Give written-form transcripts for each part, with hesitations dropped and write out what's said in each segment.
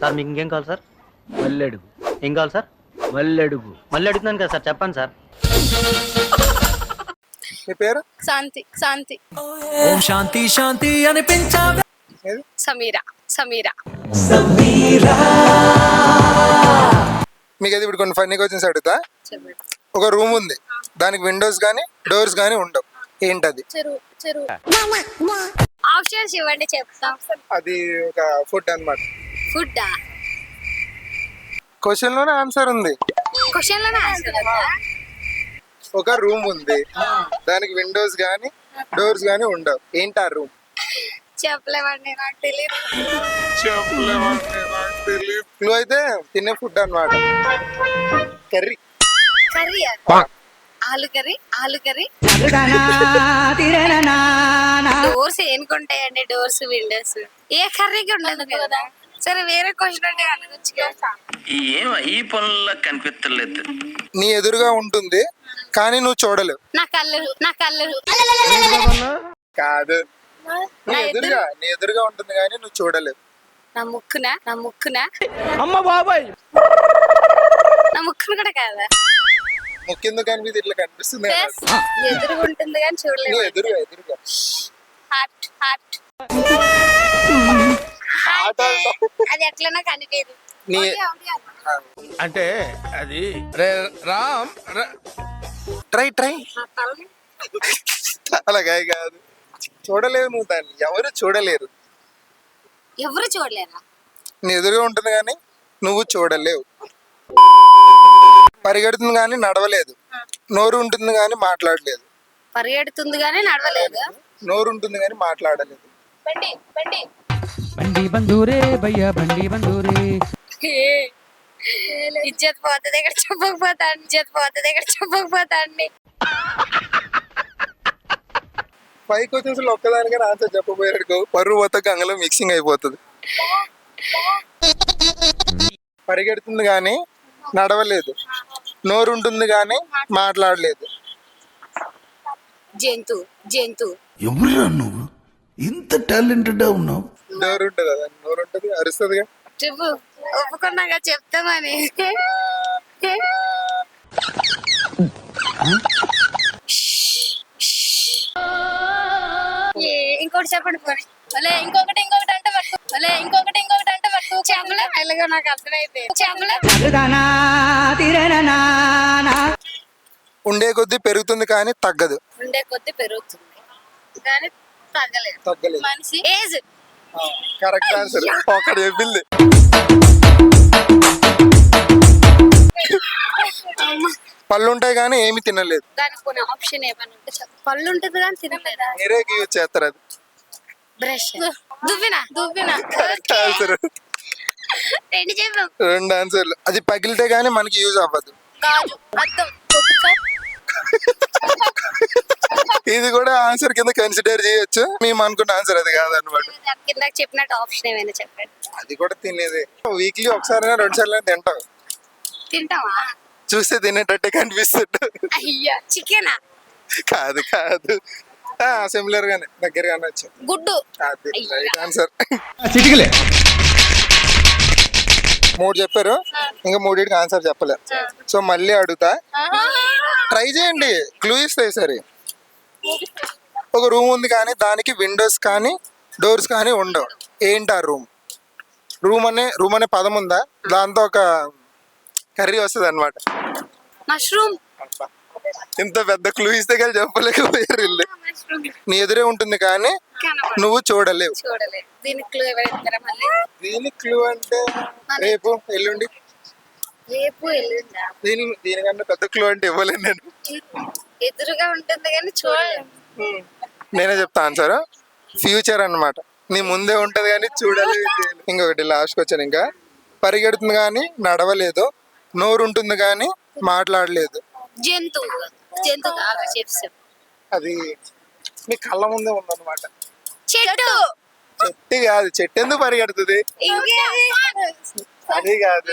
Sir మీకు ఇంకేం కావాలి సార్? మల్లెడుగు. ఏం కావాలి సార్? మల్లెడుగు. మళ్ళీ అడుగుతున్నాను కదా సార్, చెప్పండి సార్. మీ పేరు? శాంతి. శాంతి. ఓం శాంతి శాంతి అనిపించావే. ఏది? సమీరా. సమీరా. మీకు అది ఇప్పుడు కొన్ని ఫన్నీ క్వశ్చన్స్ అడుగుతా. చెప్పండి. ఒక రూమ్ ఉంది, దానికి విండోస్ కానీ డోర్స్ కానీ ఉండవు, ఏంటది? చెరువు. చెరువు. ఆప్షన్స్ ఇవ్వండి చెప్తాం. అది ఒక ఫుడ్ అన్నమాట. ఫుడ్డా? క్వశ్చన్ లోనే ఆన్సర్ ఉంది. క్వశ్చన్ లోనే ఆన్సర్ ఉందా? ఒక రూమ్ ఉంది, దానికి విండోస్ కానీ డోర్స్ కానీ ఉండవు, ఏంటి ఆ రూమ్? చెప్పలేమండి, నాకు తెలియదు. క్లూ అయితే తినే ఫుడ్ అన్నమాట. కర్రీ. కర్రీ. ఆలు కర్రీ. ఆలు కర్రీ. డోర్స్ ఏనుకుంటాయండి? డోర్స్ విండోస్ ఏ కర్రీకి ఉండదు కదా. సరే వేరే క్వశ్చన్ అంటే అడగచ్చు కదా. ఈ పనుల్లో కనిపించలేదు. నీ ఎదురుగా ఉంటుంది కానీ నువ్వు చూడలేవు. నా కళ్ళు. నా కళ్ళు. కాదు, నీ ఎదురుగా ఉంటుంది కానీ నువ్వు చూడలేవు. నా ముక్కున. నా ముక్కున. అమ్మ బాబాయ్. నా ముక్కును కూడా కాదా? ముఖ్యందుకు కనిపిస్తుంది, ఇట్లా కనిపిస్తుంది కదా. ఎదురుగా ఉంటుంది కానీ చూడలేదు. నువ్వు ఎదురుగా హార్ట్. హార్ట్. అది ఎట్లన్నా కనిపించదు. నీ అంటే అది రే రామ్ ట్రై అలాగే కాదు, చూడలేవు నువ్వు దాన్ని, ఎవరు చూడలేరు. ఎవరు చూడలేరా? నీ ఎదురుగా ఉంటుంది కానీ నువ్వు చూడలేవు. పరిగెడుతుంది కానీ నడవలేదు, నోరు ఉంటుంది కానీ మాట్లాడలేదు. పరిగెడుతుంది కానీ నడవలేదు. నోరు ఉంటుంది కానీ మాట్లాడలేదు. బండి. బండి. బండి బందూరే భయ్యా బండి బందూరే. ఇజ్జత్ పోతుంది ఇక్కడ చెప్పకపోతా. ఇజ్జత్ పోతుంది ఇక్కడ చెప్పకపోతా అండి. 5 క్వశ్చన్స్ లో ఒక్కదానికైనా ఆన్సర్ చెప్పబోయాడు, పరువు మొత్తం గంగలో మిక్సింగ్ అయిపోతుంది. పరిగెడుతుంది కానీ నడవలేదు, నోరు ఉంటుంది కానీ మాట్లాడలేదు. జంతు. జంతు. ఎవరురా నువ్వు ఇంత టాలెంటెడ్ ఉన్నావు? నోరు ఉంటుంది కదా, నోరు ఉంటుంది, అరుస్తుందిగా. చెప్పు. ఒప్పుకున్నాగా చెప్తామని. ఇంకోటి చెప్పండి పోనీ. ఇంకొకటి అంటే పట్టు. ఇంకొకటి అంటే పట్టు. చెప్పలే మెల్లగా, నాకు అర్థమైపోయింది. చెప్పలే. ఉండే కొద్దీ పెరుగుతుంది కానీ తగ్గదు. ఉండే కొద్ది పెరుగుతుంది కానీ తగ్గలేదు. మనిషి ఏజ్. Correct answer. ఒకటి చెప్పింది. పళ్ళు ఉంటాయి కానీ ఏమి తినలేదు. దానికి కొన్ని ఆప్షన్ ఏమైనా ఉంటే చెప్పు. పళ్ళు ఉంటుంది కానీ తినలేదా? మీరే యూజ్ చేస్తారు అది. బ్రష్. దువ్విన. Correct answer. రెండు చెప్పాం. 2 ఆన్సర్లు. అది పగిలితే గానీ మనకి యూజ్ అవ్వదు. గాజు. అద్దం. ఇది కూడా ఆన్సర్ కింద కన్సిడర్ చేయొచ్చు. మేము అనుకున్న ఆన్సర్ అది కాదనమాట. కింద చెప్పినట్టు ఆప్షన్ ఏమైనా చెప్పండి. అది కూడా తినేది. వీక్లీ ఒకసారి 2 సార్లు తింటావు. తింటావా? చూస్తే తినేటట్టే కనిపిస్తుంది. అయ్యా చికెనా? కాదు సిమిలర్ గానే, దగ్గరగానే వచ్చాం. గుడ్డు. అది రైట్ ఆన్సర్. చిటికలే 3 చెప్పారు, ఇంకా 3కి ఆన్సర్ చెప్పలేదు. సో మళ్ళీ అడుగుతా, ట్రై చేయండి. క్లూ ఇస్తాయి సరే. ఒక రూమ్ ఉంది కానీ దానికి విండోస్ కానీ డోర్స్ కానీ ఉండవు, ఏంటి ఆ రూమ్? రూమ్ అనే పదం ఉందా, దాంతో ఒక కర్రీ వస్తుంది అనమాట. మష్రూమ్. ఇంత పెద్ద క్లూ ఇస్తే కానీ చెప్పలేకపోయారు వీళ్ళు. నీ ఎదురే ఉంటుంది కానీ నువ్వు చూడలేవు. దీనికి క్లూ ఎవరైనా మళ్ళీ? దీనికి క్లూ అంటే రేపు ఎల్లుండి. దీనికన్నా పెద్ద క్లూ అంటే ఇవ్వలేను నేను. ఎదురుగా ఉంటుంది కానీ చూడలేము. నేనే చెప్తా ఆన్సర్. ఫ్యూచర్ అన్నమాట. నీ ముందే ఉంటది కానీ చూడలేదు. ఇంకొకటి లాస్ట్ వచ్చాను. ఇంకా పరిగెడుతుంది కానీ నడవలేదు, నోరు ఉంటుంది కానీ మాట్లాడలేదు. జంతువు. అది నీ కళ్ళ ముందే ఉందన్నమాట. చెట్టు. చెట్టు కాదు. చెట్టు ఎందుకు పరిగెడుతుంది? అది కాదు.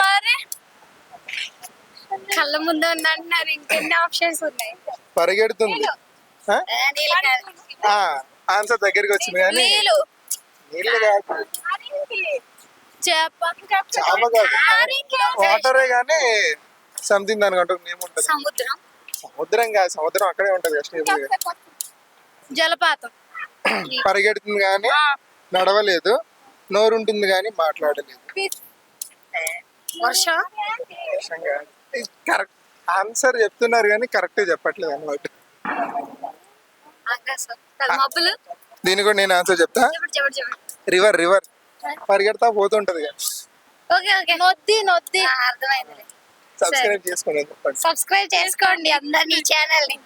కళ్ళ ముందు ఉందంటున్నారు, ఇంకెన్ని ఆప్షన్స్ ఉన్నాయి. పరిగెడుతుంది. ఆన్సర్ దగ్గరికి వచ్చింది కానీ నీళ్ళు కాదు. చేప చాప కాదు వాటరే కానీ సంథింగ్ దానికి అంటే నేమ్ ఉంటుంది. సముద్రం సముద్రం కాదు, సముద్రం అక్కడే ఉంటది కదా స్టేబుల్ గా. జలపాతం పరిగెడుతుంది కానీ నడవలేదు, నోరు ఉంటుంది కానీ మాట్లాడలేదు. వర్షం కరెక్ట్ ఆన్సర్ చెప్తున్నారు కానీ కరెక్ట్ చెప్పట్లేదు అన్నమాట. ఆకాశం మబ్బులు. దీని కూడా నేను ఆన్సర్ చెప్తా. చెప్పండి రివర్ రివర్ పరిగెడతా పోతుంటది కదా. ఓకే నొద్ది అర్థమైంది. సబ్స్క్రైబ్ చేసుకోండి. సబ్స్క్రైబ్ చేసుకోండి అందరినీ ఛానల్ ని.